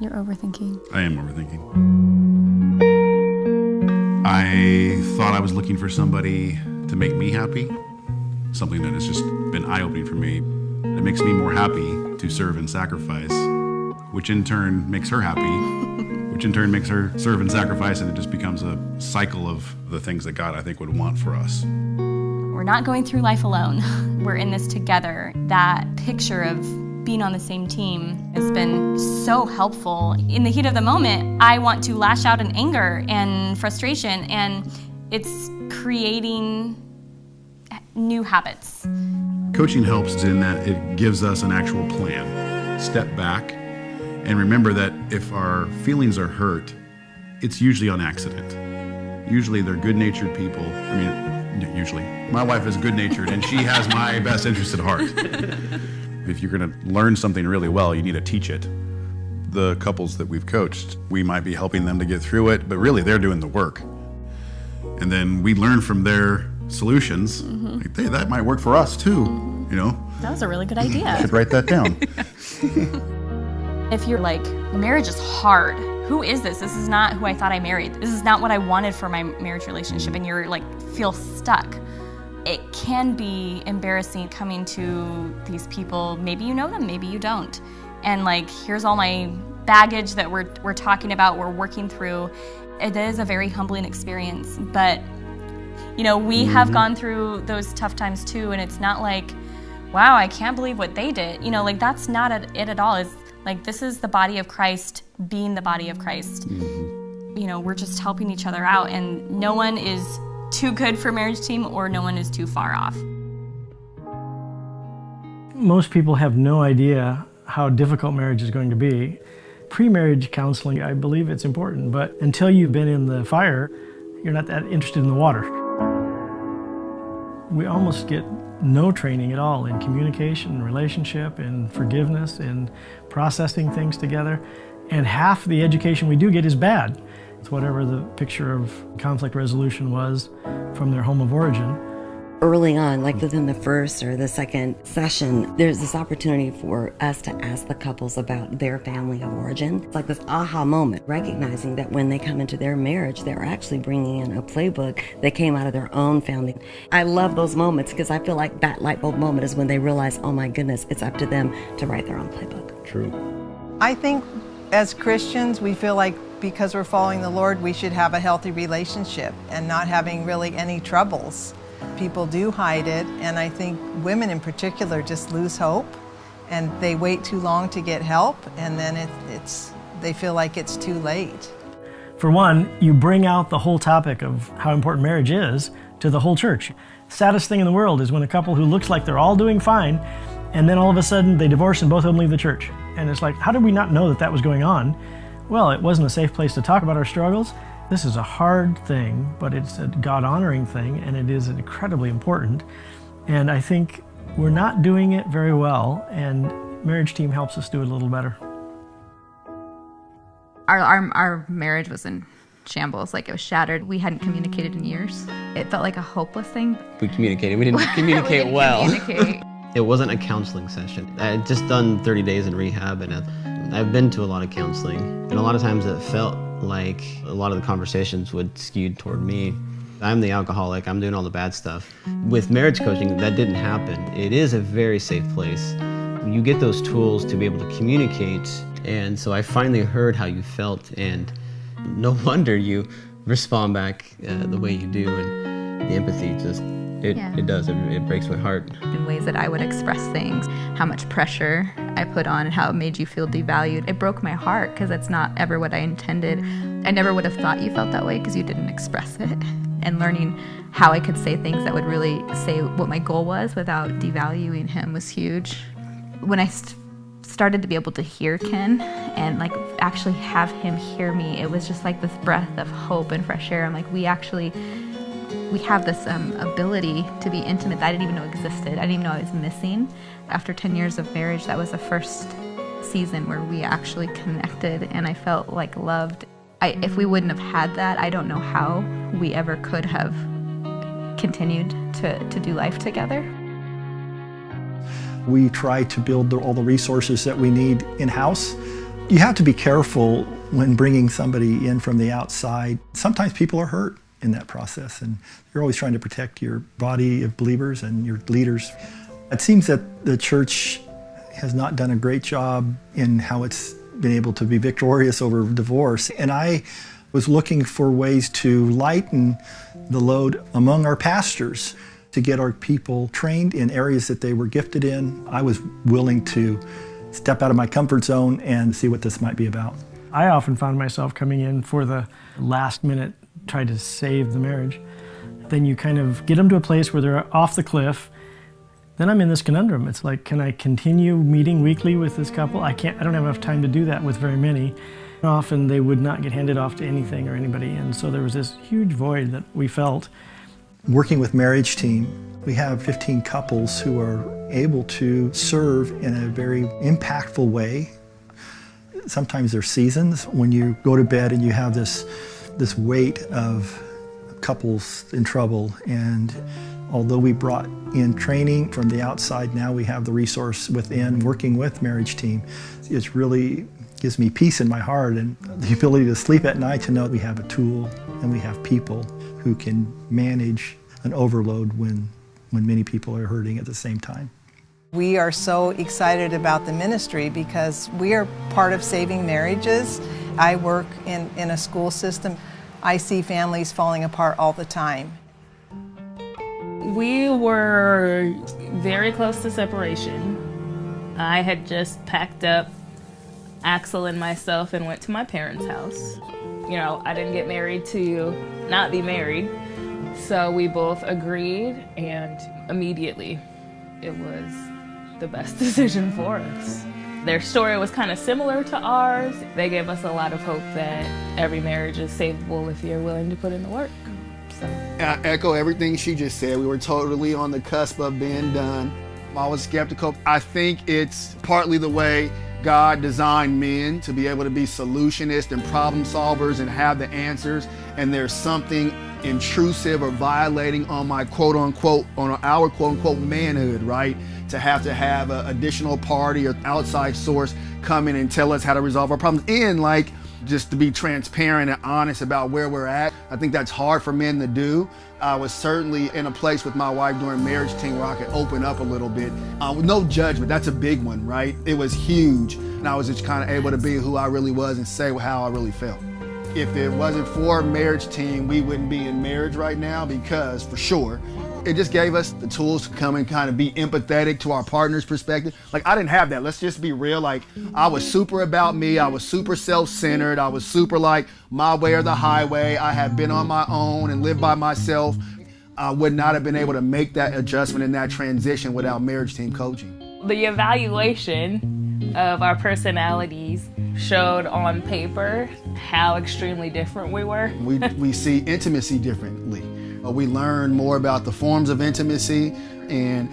You're overthinking. I am overthinking. I thought I was looking for somebody to make me happy, something that has just been eye-opening for me. It makes me more happy to serve and sacrifice, which in turn makes her happy, which in turn makes her serve and sacrifice, and it just becomes a cycle of the things that God, I think, would want for us. We're not going through life alone. We're in this together. That picture of being on the same team has been so helpful. In the heat of the moment, I want to lash out in anger and frustration, and it's creating new habits. Coaching helps in that it gives us an actual plan. Step back and remember that if our feelings are hurt, it's usually on accident. Usually they're good-natured people. Usually. My wife is good-natured and she has my best interest at heart. If you're going to learn something really well, you need to teach it. The couples that we've coached, we might be helping them to get through it, but really they're doing the work. And then we learn from their solutions. Like, hey, that might work for us too, you know? That was a really good idea. I should write that down. If you're like, marriage is hard, who is this? This is not who I thought I married. This is not what I wanted for my marriage relationship, and you're like, feel stuck. It can be embarrassing coming to these people. Maybe you know them, maybe you don't. And like, here's all my baggage that we're talking about, we're working through. It is a very humbling experience, but you know, we have gone through those tough times too, and it's not like, wow, I can't believe what they did. You know, like that's not it at all. It's like, this is the body of Christ being the body of Christ. You know, we're just helping each other out, and no one is too good for Marriage Team or no one is too far off. Most people have no idea how difficult marriage is going to be. Pre-marriage counseling, I believe it's important, but until you've been in the fire, you're not that interested in the water. We almost get no training at all in communication, relationship, and forgiveness, and processing things together. And half the education we do get is bad. It's whatever the picture of conflict resolution was from their home of origin. Early on, like within the first or the second session, there's this opportunity for us to ask the couples about their family of origin. It's like this aha moment, recognizing that when they come into their marriage, they're actually bringing in a playbook that came out of their own family. I love those moments because I feel like that light bulb moment is when they realize, oh my goodness, it's up to them to write their own playbook. True. I think as Christians, we feel like because we're following the Lord, we should have a healthy relationship and not having really any troubles. People do hide it, and I think women in particular just lose hope, and they wait too long to get help, and then they feel like it's too late. For one, you bring out the whole topic of how important marriage is to the whole church. Saddest thing in the world is when a couple who looks like they're all doing fine, and then all of a sudden they divorce and both of them leave the church. And it's like, how did we not know that that was going on? Well, it wasn't a safe place to talk about our struggles. This is a hard thing, but it's a God-honoring thing, and it is incredibly important. And I think we're not doing it very well, and Marriage Team helps us do it a little better. Our marriage was in shambles, like it was shattered. We hadn't communicated in years. It felt like a hopeless thing. We communicated. We didn't communicate well. Communicate. It wasn't a counseling session. I had just done 30 days in rehab, and I've been to a lot of counseling, and a lot of times it felt like a lot of the conversations would skew toward me. I'm the alcoholic, I'm doing all the bad stuff. With marriage coaching, that didn't happen. It is a very safe place. You get those tools to be able to communicate, and so I finally heard how you felt, and no wonder you respond back the way you do, and the empathy just, it does, it breaks my heart. In ways that I would express things, how much pressure I put on and how it made you feel devalued. It broke my heart because that's not ever what I intended. I never would have thought you felt that way because you didn't express it. And learning how I could say things that would really say what my goal was without devaluing him was huge. When I started to be able to hear Ken and like actually have him hear me, it was just like this breath of hope and fresh air. I'm like, we have this ability to be intimate that I didn't even know existed. I didn't even know I was missing. After 10 years of marriage, that was the first season where we actually connected and I felt like loved. If we wouldn't have had that, I don't know how we ever could have continued to do life together. We try to build all the resources that we need in-house. You have to be careful when bringing somebody in from the outside. Sometimes people are hurt in that process, and you're always trying to protect your body of believers and your leaders. It seems that the church has not done a great job in how it's been able to be victorious over divorce. And I was looking for ways to lighten the load among our pastors, to get our people trained in areas that they were gifted in. I was willing to step out of my comfort zone and see what this might be about. I often found myself coming in for the last minute, try to save the marriage. Then you kind of get them to a place where they're off the cliff. Then I'm in this conundrum. It's like, can I continue meeting weekly with this couple? I don't have enough time to do that with very many. Often they would not get handed off to anything or anybody, and so there was this huge void that we felt. Working with MarriageTeam, we have 15 couples who are able to serve in a very impactful way. Sometimes there's seasons when you go to bed and you have this weight of couples in trouble, and although we brought in training from the outside, now we have the resource within working with MarriageTeam. It really gives me peace in my heart and the ability to sleep at night to know we have a tool and we have people who can manage an overload when many people are hurting at the same time. We are so excited about the ministry because we are part of saving marriages. I work in a school system. I see families falling apart all the time. We were very close to separation. I had just packed up Axel and myself and went to my parents' house. You know, I didn't get married to not be married. So we both agreed, and immediately it was the best decision for us. Their story was kind of similar to ours. They gave us a lot of hope that every marriage is savable if you're willing to put in the work. So. I echo everything she just said. We were totally on the cusp of being done. I was skeptical. I think it's partly the way God designed men to be able to be solutionists and problem solvers and have the answers, and there's something intrusive or violating on my quote-unquote, on our quote-unquote manhood, right? To have an additional party or outside source come in and tell us how to resolve our problems, and like just to be transparent and honest about where we're at. I think that's hard for men to do. I was certainly in a place with my wife during MarriageTeam where I could open up a little bit. With no judgment, that's a big one, right? It was huge. And I was just kind of able to be who I really was and say how I really felt. If it wasn't for MarriageTeam, we wouldn't be in marriage right now, because for sure, it just gave us the tools to come and kind of be empathetic to our partner's perspective. Like, I didn't have that. Let's just be real. Like, I was super about me. I was super self-centered. I was super like my way or the highway. I had been on my own and lived by myself. I would not have been able to make that adjustment and that transition without MarriageTeam coaching. The evaluation of our personalities showed on paper how extremely different we were. We see intimacy differently. We learn more about the forms of intimacy and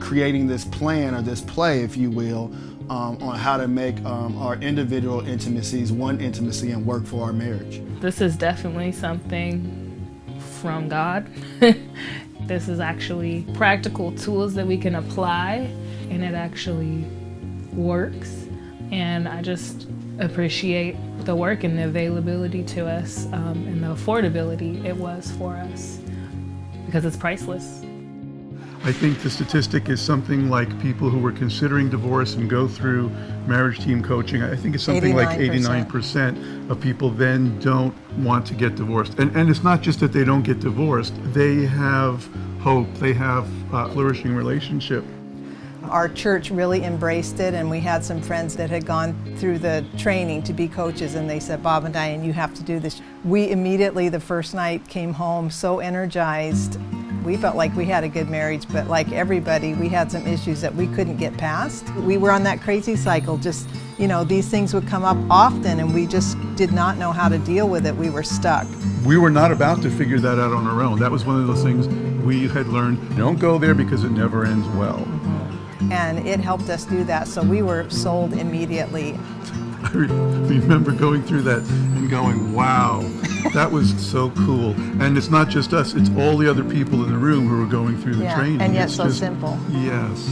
creating this plan or this play, if you will, on how to make our individual intimacies one intimacy and work for our marriage. This is definitely something from God. This is actually practical tools that we can apply, and it actually works. And I just appreciate the work and the availability to us and the affordability it was for us, because it's priceless. I think the statistic is something like people who were considering divorce and go through MarriageTeam coaching, I think it's something 89%. Like 89% of people then don't want to get divorced. And it's not just that they don't get divorced, they have hope, they have a flourishing relationship. Our church really embraced it, and we had some friends that had gone through the training to be coaches, and they said, Bob and Diane, you have to do this. We immediately, the first night, came home so energized. We felt like we had a good marriage, but like everybody, we had some issues that we couldn't get past. We were on that crazy cycle, just, you know, these things would come up often, and we just did not know how to deal with it. We were stuck. We were not about to figure that out on our own. That was one of those things we had learned. Don't go there because it never ends well. And it helped us do that, so we were sold immediately. I remember going through that and going, wow, that was so cool. And it's not just us, it's all the other people in the room who are going through the training. And yet it's so just, simple. Yes.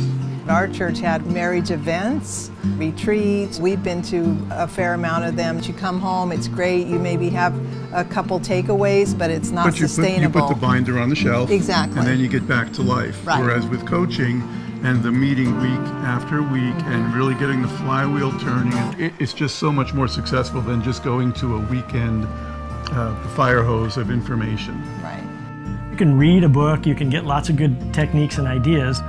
Our church had marriage events, retreats. We've been to a fair amount of them. You come home, it's great. You maybe have a couple takeaways, but it's not sustainable. You put the binder on the shelf. Exactly. And then you get back to life. Right. Whereas with coaching and the meeting week after week and really getting the flywheel turning, it's just so much more successful than just going to a weekend fire hose of information. Right. You can read a book, you can get lots of good techniques and ideas,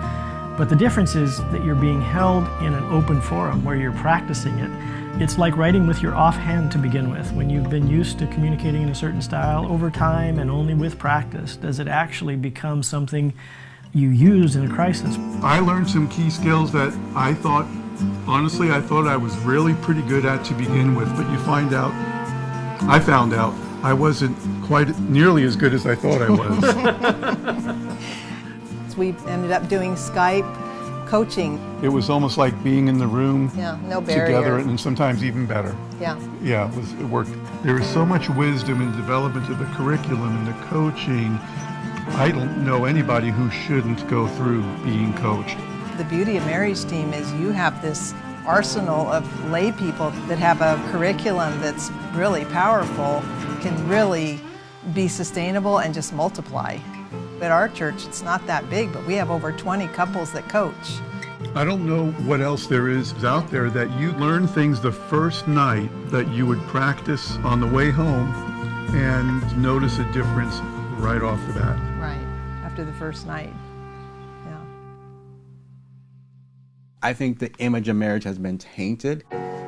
but the difference is that you're being held in an open forum where you're practicing it. It's like writing with your offhand to begin with. When you've been used to communicating in a certain style over time and only with practice, does it actually become something you use in a crisis? I learned some key skills that I thought I was really pretty good at to begin with, but I found out I wasn't quite nearly as good as I thought I was. We ended up doing Skype coaching. It was almost like being in the room no barrier. Together, and sometimes even better. Yeah, it worked. There is so much wisdom in the development of the curriculum and the coaching. I don't know anybody who shouldn't go through being coached. The beauty of MarriageTeam is you have this arsenal of lay people that have a curriculum that's really powerful, can really be sustainable and just multiply. At our church, it's not that big, but we have over 20 couples that coach. I don't know what else there is out there that you learn things the first night that you would practice on the way home and notice a difference right off the bat. Right, after the first night. Yeah. I think the image of marriage has been tainted.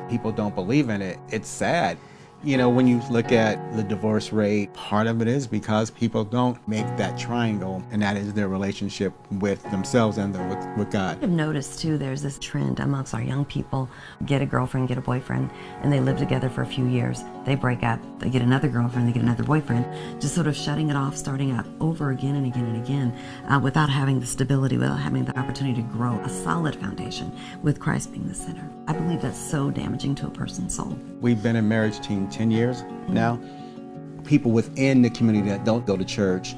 People don't believe in it. It's sad. You know, when you look at the divorce rate, part of it is because people don't make that triangle, and that is their relationship with themselves and with God. I've noticed too, there's this trend amongst our young people, get a girlfriend, get a boyfriend, and they live together for a few years. They break up, they get another girlfriend, they get another boyfriend, just sort of shutting it off, starting out over again and again and again, without having the stability, without having the opportunity to grow a solid foundation with Christ being the center. I believe that's so damaging to a person's soul. We've been in MarriageTeam 10 years now. People within the community that don't go to church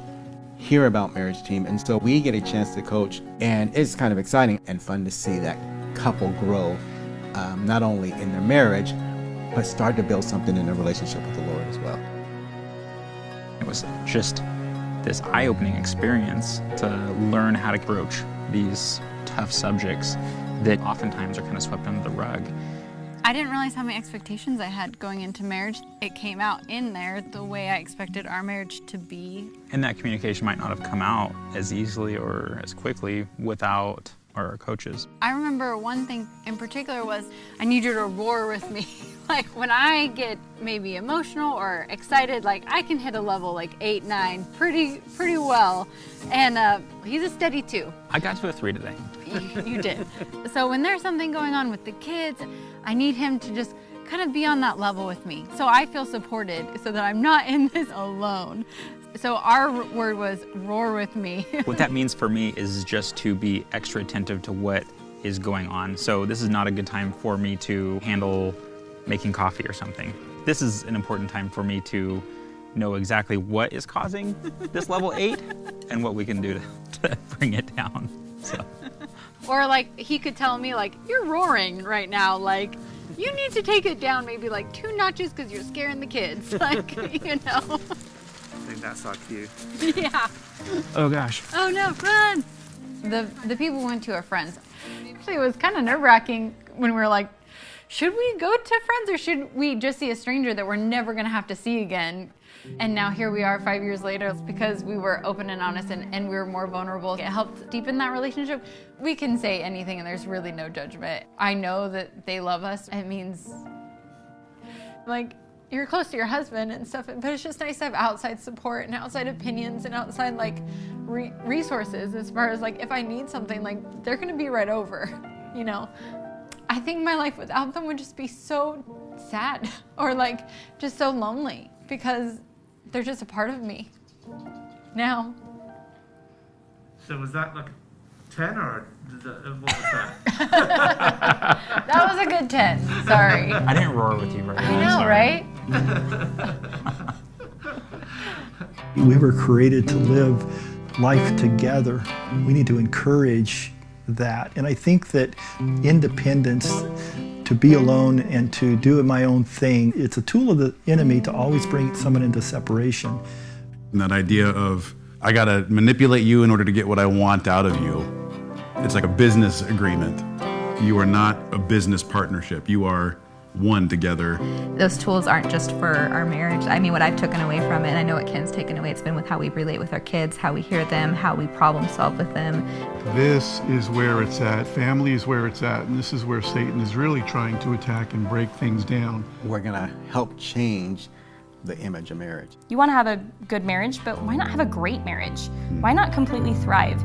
hear about MarriageTeam, and so we get a chance to coach, and it's kind of exciting and fun to see that couple grow, not only in their marriage, but start to build something in their relationship with the Lord as well. It was just this eye-opening experience to learn how to approach these tough subjects that oftentimes are kind of swept under the rug. I didn't realize how many expectations I had going into marriage. It came out in there the way I expected our marriage to be. And that communication might not have come out as easily or as quickly without our coaches. I remember one thing in particular was, I need you to roar with me. Like when I get maybe emotional or excited, like I can hit a level like 8, 9 pretty well. And he's a steady 2. I got to a 3 today. You did. So when there's something going on with the kids, I need him to just kind of be on that level with me. So I feel supported so that I'm not in this alone. So our word was roar with me. What that means for me is just to be extra attentive to what is going on. So this is not a good time for me to handle making coffee or something. This is an important time for me to know exactly what is causing this level 8 and what we can do to bring it down. So. Or like he could tell me like, you're roaring right now, like you need to take it down maybe like 2 notches because you're scaring the kids, like, you know. I think that's our cue. Yeah. Oh gosh. Oh no, run! The people we went to are friends. Actually, it was kind of nerve-wracking when we were like, should we go to friends or should we just see a stranger that we're never gonna have to see again? And now here we are 5 years later. It's because we were open and honest and we were more vulnerable. It helped deepen that relationship. We can say anything and there's really no judgment. I know that they love us. It means like you're close to your husband and stuff, but it's just nice to have outside support and outside opinions and outside like resources as far as like if I need something, like they're gonna be right over, you know. I think my life without them would just be so sad or like just so lonely because they're just a part of me now. So was that like a 10 or what was that? That was a good 10. Sorry. I didn't roar with you very much. I know, sorry. right? We were created to live life together. We need to encourage that. And I think that independence, to be alone and to do my own thing, it's a tool of the enemy to always bring someone into separation. And that idea of, I gotta manipulate you in order to get what I want out of you. It's like a business agreement. You are not a business partnership. You are one together. Those tools aren't just for our marriage. I mean, what I've taken away from it, and I know what Ken's taken away, it's been with how we relate with our kids, how we hear them, how we problem solve with them. This is where it's at. Family is where it's at. And this is where Satan is really trying to attack and break things down. We're going to help change the image of marriage. You want to have a good marriage, but why not have a great marriage? Why not completely thrive?